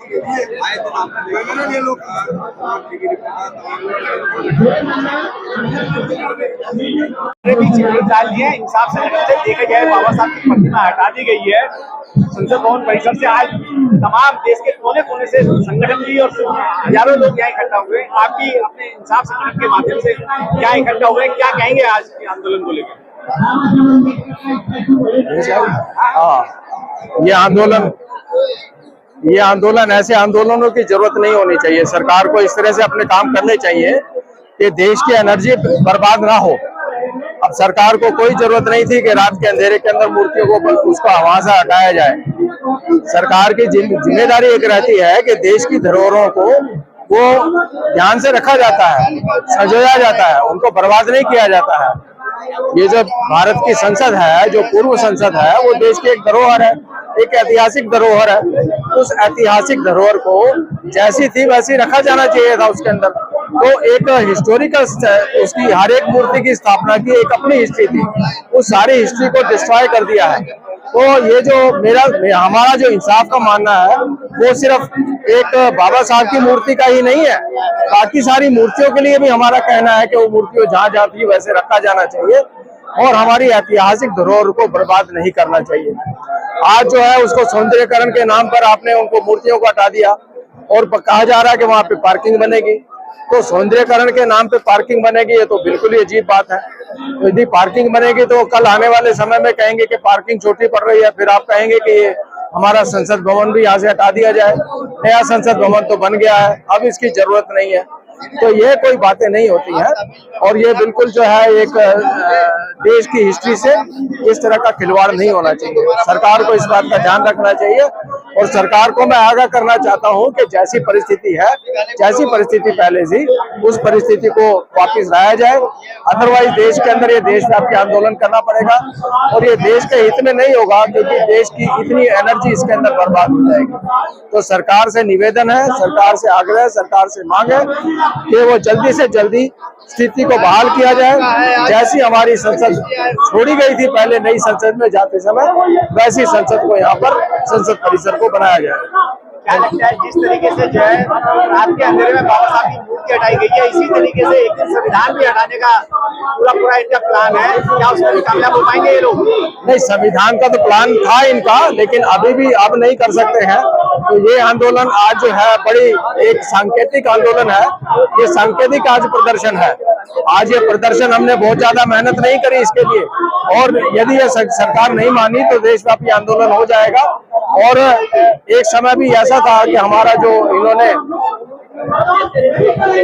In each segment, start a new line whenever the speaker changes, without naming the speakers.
इंसाफ से देखा जाए, बाबा साहब की प्रतिमा हटा दी गई है संसद भवन परिसर से। आज तमाम देश के कोने कोने से संगठन भी और हजारों लोग यहाँ इकट्ठा हुए। आप भी अपने इंसाफ संगठन के माध्यम से क्या इकट्ठा हुए, क्या कहेंगे आज के आंदोलन को लेकर?
ये आंदोलन ऐसे आंदोलनों की जरूरत नहीं होनी चाहिए। सरकार को इस तरह से अपने काम करने चाहिए कि देश की एनर्जी बर्बाद ना हो। अब सरकार को कोई जरूरत नहीं थी कि रात के अंधेरे के अंदर मूर्तियों को उसको वहां से हटाया जाए। सरकार की जिम्मेदारी एक रहती है कि देश की धरोहरों को वो ध्यान से रखा जाता है, सजाया जाता है, उनको बर्बाद नहीं किया जाता है। ये जो भारत की संसद है, जो पूर्व संसद है, वो देश की एक धरोहर है, एक ऐतिहासिक धरोहर है। उस ऐतिहासिक धरोहर को जैसी थी वैसी रखा जाना चाहिए था उसके अंदर। तो एक हिस्टोरिकल, उसकी हर एक मूर्ति की स्थापना की एक अपनी हिस्ट्री थी, उस सारी हिस्ट्री को डिस्ट्रॉय कर दिया है। तो ये जो हमारा जो इंसाफ का मानना है वो सिर्फ एक बाबा साहब की मूर्ति का ही नहीं है, बाकी सारी मूर्तियों के लिए भी हमारा कहना है कि वो मूर्तियों जहाँ जाती है वैसे रखा जाना चाहिए और हमारी ऐतिहासिक धरोहर को बर्बाद नहीं करना चाहिए। आज जो है उसको सौंदर्यकरण के नाम पर आपने उनको मूर्तियों को हटा दिया और कहा जा रहा है कि वहां पे पार्किंग बनेगी। तो सौंदर्यकरण के नाम पे पार्किंग बनेगी, ये तो बिल्कुल ही अजीब बात है। तो यदि पार्किंग बनेगी तो कल आने वाले समय में कहेंगे कि पार्किंग छोटी पड़ रही है, फिर आप कहेंगे कि ये हमारा संसद भवन भी यहाँ से हटा दिया जाए। नया संसद भवन तो बन गया है, अब इसकी जरूरत नहीं है। तो ये कोई बातें नहीं होती हैं और ये बिल्कुल जो है एक देश की हिस्ट्री से इस तरह का खिलवाड़ नहीं होना चाहिए। सरकार को इस बात का ध्यान रखना चाहिए और सरकार को मैं आगाह करना चाहता हूं कि जैसी परिस्थिति है, जैसी परिस्थिति पहले थी, उस परिस्थिति को वापस लाया जाए। अदरवाइज देश के अंदर ये देशव्यापी आंदोलन करना पड़ेगा और ये देश के हित में नहीं होगा, क्योंकि देश की इतनी एनर्जी इसके अंदर बर्बाद हो जाएगी। तो सरकार से निवेदन है, सरकार से आग्रह, सरकार से मांग है कि वो जल्दी से जल्दी स्थिति को बहाल किया जाए। जैसी हमारी संसद छोड़ी गई थी पहले नई संसद में जाते समय, वैसी संसद को यहाँ पर संसद परिसर को बनाया जाए।
क्या लगता है जिस तरीके से जो है रात के अंधेरे में बाबा साहब की मूर्ति हटाई गई है, इसी तरीके से एक दिन संविधान भी हटाने का पूरा इनका प्लान है, क्या उसमें भी कामयाब हो पाएंगे ये लोग?
नहीं, संविधान का तो प्लान था इनका, लेकिन अभी भी अब नहीं कर सकते हैं। तो ये आंदोलन आज जो है बड़ी एक सांकेतिक आंदोलन है, ये सांकेतिक आज प्रदर्शन है। आज ये प्रदर्शन हमने बहुत ज्यादा मेहनत नहीं करी इसके लिए, और यदि ये सरकार नहीं मानी तो देशव्यापी आंदोलन हो जाएगा। और एक समय भी ऐसा था कि हमारा जो इन्होंने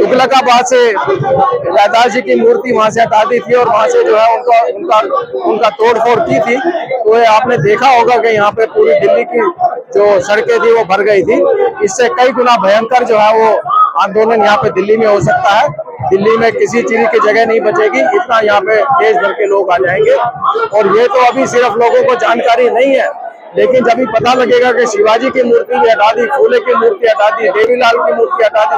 तुगलकाबाद से रैदास जी की मूर्ति वहां से हटा दी थी और वहां से जो है उनका तोड़फोड़ की थी। तो आपने देखा होगा कि यहाँ पे पूरी दिल्ली की जो सड़कें थी वो भर गई थी। इससे कई गुना भयंकर जो है वो आंदोलन यहाँ पे दिल्ली में हो सकता है। दिल्ली में किसी चीज की जगह नहीं बचेगी, इतना यहाँ पे देश भर के लोग आ जाएंगे। और ये तो अभी सिर्फ लोगों को जानकारी नहीं है, लेकिन जब भी पता लगेगा कि शिवाजी की मूर्ति भी हटा दी, फूले की मूर्ति हटा दी, देवीलाल की मूर्ति हटा दी,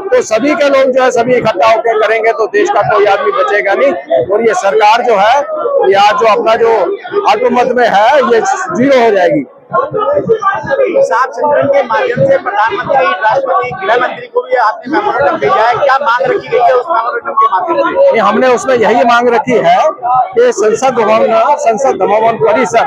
तो सभी के लोग जो है सभी इकट्ठा होकर करेंगे तो देश का कोई आदमी बचेगा नहीं। और ये सरकार जो है ये आज जो अपना जो अल्पमत में है ये जीरो हो जाएगी।
इंसाफ संगठन के माध्यम से प्रधानमंत्री, राष्ट्रपति, गृह मंत्री को भी आपने मेमोरेंडम भेजा है, क्या मांग रखी गई है उस मेमोरेंडम के माध्यम से?
हमने उसमें यही मांग रखी है कि संसद भवन परिसर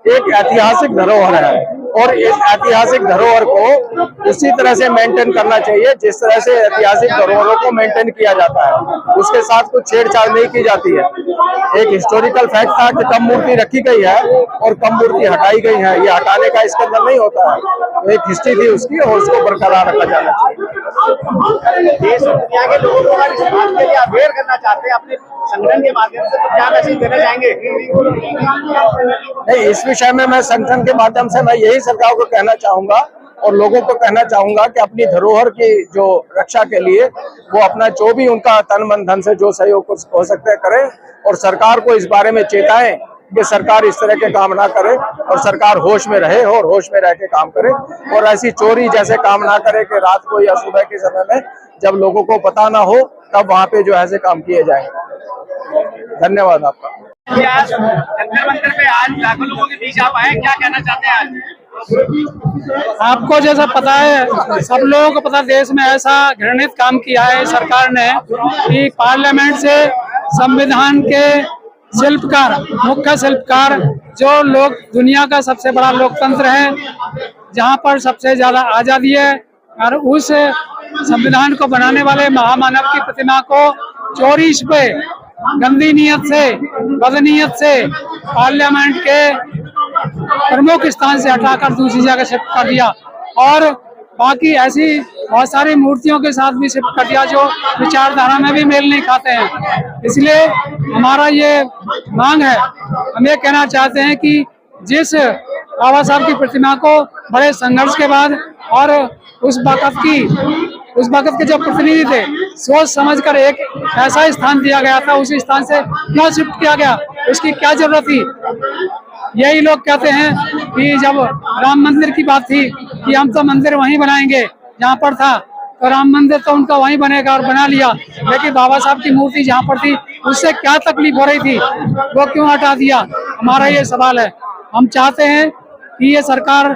एक ऐतिहासिक धरोहर है और इस ऐतिहासिक धरोहर को उसी तरह से मेंटेन करना चाहिए जिस तरह से ऐतिहासिक धरोहरों को मेंटेन किया जाता है। उसके साथ कुछ छेड़छाड़ नहीं की जाती है। एक हिस्टोरिकल फैक्ट था कि कम मूर्ति रखी गई है और कम मूर्ति हटाई गई है, ये हटाने का इसके अंदर नहीं होता है। एक हिस्ट्री थी उसकी और उसको बरकरार रखा जाना चाहिए।
देश और दुनिया के लोगों को इस बात के लिए अवेयर करना चाहते हैं अपने संगठन के माध्यम से, तो क्या मैसेज देना चाहेंगे?
नहीं, इस विषय में मैं संगठन के माध्यम से मैं यही सरकार को कहना चाहूंगा और लोगों को कहना चाहूंगा कि अपनी धरोहर की जो रक्षा के लिए वो अपना जो भी उनका तन मन धन से जो सहयोग हो सकता है करें, और सरकार को इस बारे में चेताएं कि सरकार इस तरह के काम ना करे और सरकार होश में रहे और होश में रह के काम करे और ऐसी चोरी जैसे काम ना करे कि रात को या सुबह के समय में जब लोगों को पता ना हो तब वहाँ पे जो ऐसे काम किए जाए। धन्यवाद आपका।
जंतर मंतर पे आज लाखों लोगों के बीच आप आए, क्या कहना चाहते हैं आज?
आपको जैसा पता है, सब लोगों को पता, देश में ऐसा घृणित काम किया है सरकार ने कि पार्लियामेंट से संविधान के शिल्पकार, मुख्य शिल्पकार, जो लोग दुनिया का सबसे बड़ा लोकतंत्र है, जहां पर सबसे ज्यादा आजादी है, और उस संविधान को बनाने वाले महामानव की प्रतिमा को चोरी पे, गंदी नीयत से, बदनीयत से पार्लियामेंट के प्रमुख स्थान से हटाकर दूसरी जगह शिफ्ट कर दिया, और बाकी ऐसी बहुत सारी मूर्तियों के साथ भी शिफ्ट कर दिया जो विचारधारा में भी मेल नहीं खाते हैं। इसलिए हमारा ये मांग है, हम ये कहना चाहते हैं कि जिस बाबा साहब की प्रतिमा को बड़े संघर्ष के बाद और उस वक्त के जो प्रतिनिधि थे, सोच समझकर एक ऐसा स्थान दिया गया था, उसी स्थान से क्यों शिफ्ट किया गया, उसकी क्या जरूरत थी। यही लोग कहते हैं कि जब राम मंदिर की बात थी कि हम तो मंदिर वहीं बनाएंगे जहाँ पर था, तो राम मंदिर तो उनका वहीं बनेगा, और बना लिया, लेकिन बाबा साहब की मूर्ति जहाँ पर थी उससे क्या तकलीफ हो रही थी, वो क्यों हटा दिया, हमारा ये सवाल है। हम चाहते हैं कि ये सरकार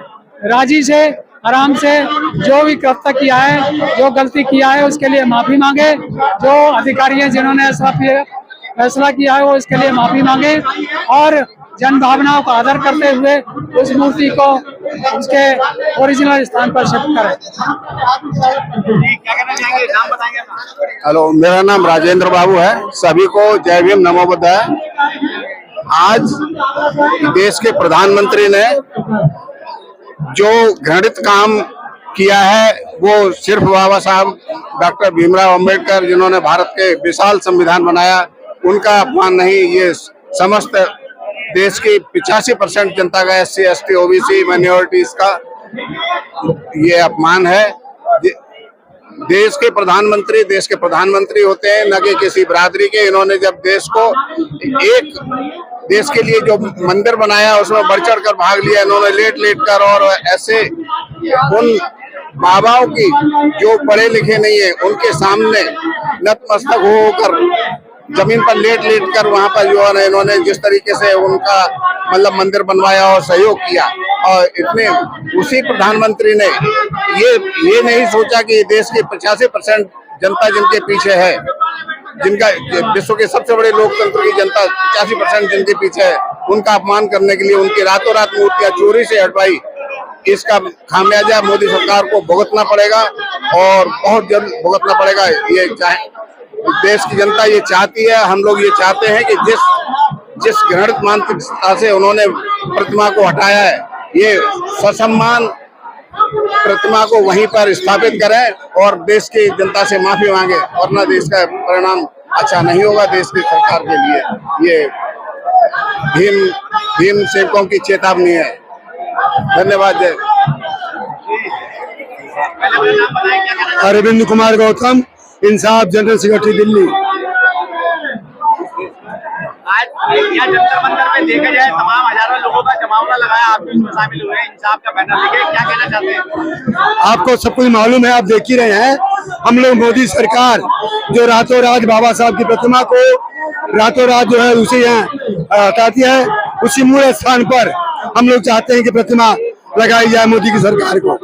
राजी से, आराम से, जो भी कृत्य किया है, जो गलती किया है, उसके लिए माफी मांगे। जो अधिकारी हैं जिन्होंने ऐसा फैसला किया है वो इसके लिए माफी मांगे, और जन भावनाओं का आदर करते हुए उस मूर्ति को उसके ओरिजिनल स्थान पर शिफ्ट करें।
क्या कहना चाहेंगे, नाम बताएंगे अपना?
हेलो, मेरा नाम राजेंद्र बाबू है। सभी को जय भीम, नमो बुद्धाय। आज देश के प्रधानमंत्री ने जो घृणित काम किया है वो सिर्फ बाबा साहब डॉक्टर भीमराव अंबेडकर, जिन्होंने भारत के विशाल संविधान बनाया, उनका अपमान नहीं, ये समस्त देश की 85% जनता का, SC, ST, OBC माइनॉरिटीज का ये अपमान है। देश के प्रधानमंत्री होते हैं, न कि किसी बिरादरी के। इन्होंने जब देश को एक देश के लिए जो मंदिर बनाया उसमें बढ़ चढ़ कर भाग लिया इन्होंने, लेट कर, और ऐसे उन बाबाओं की जो पढ़े लिखे नहीं है उनके सामने नतमस्तक होकर जमीन पर लेट कर वहां पर जो है इन्होंने जिस तरीके से उनका मतलब मंदिर बनवाया और सहयोग किया, और इतने उसी प्रधानमंत्री ने ये नहीं सोचा कि देश की 85% जनता जिनके पीछे है, जिनका विश्व के सबसे बड़े लोकतंत्र की जनता 85% जिनके पीछे है, उनका अपमान करने के लिए उनकी रातों रात मूर्तियां चोरी से हटवाई। इसका खामियाजा मोदी सरकार को भुगतना पड़ेगा, और बहुत जल्द भुगतना पड़ेगा। ये देश की जनता ये चाहती है, हम लोग ये चाहते हैं कि जिस घृणित मानसिकता से उन्होंने प्रतिमा को हटाया है, ये ससम्मान प्रतिमा को वहीं पर स्थापित करें और देश की जनता से माफी मांगे, वरना देश का परिणाम अच्छा नहीं होगा देश की सरकार के लिए। ये भीम सेवकों की चेतावनी है। धन्यवाद। जय।
अरविंद कुमार गौतम, इंसाफ जनरल सेक्रेटरी, दिल्ली।
आज यहाँ जंतर मंतर में देखा जाए तमाम हजारों लोगों का जमावड़ा लगाया, आप भी उसमें शामिल हुए, इंसाफ का बैनर लेके, क्या कहना चाहते हैं?
आपको सब कुछ मालूम है, आप देख ही रहे हैं। हम लोग मोदी सरकार जो रातों रात बाबा साहब की प्रतिमा को रातों रात जो है उसे यहाँ हटाती है, उसी मूल स्थान पर हम लोग चाहते हैं कि प्रतिमा लगाई जाए मोदी की सरकार को।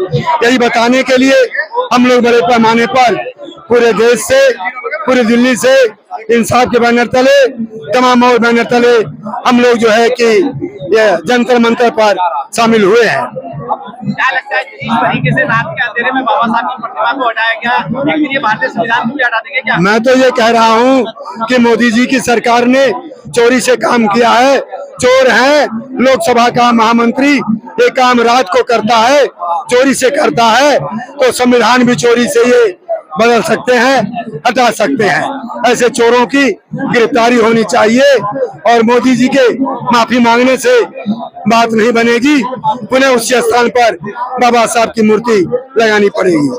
यही बताने के लिए हम लोग बड़े पैमाने पर पूरे देश से, पूरी दिल्ली से इंसाफ के बैनर तले, तमाम और बैनर तले हम लोग जो है कि ये जंतर मंतर पर शामिल हुए हैं।
क्या लगता है इस तरीके से रात के अंधेरे में बाबा साहब की प्रतिमा को हटाया गया, एक दिन ये भारतीय संविधान को भी हटा देंगे क्या?
मैं तो ये कह रहा हूँ कि मोदी जी की सरकार ने चोरी से काम किया है, चोर है। लोकसभा का महामंत्री ये काम रात को करता है, चोरी से करता है, तो संविधान भी चोरी से ये बदल सकते हैं, हटा सकते हैं। ऐसे चोरों की गिरफ्तारी होनी चाहिए, और मोदी जी के माफी मांगने से बात नहीं बनेगी, पुनः उस स्थान पर बाबा साहब की मूर्ति लगानी पड़ेगी।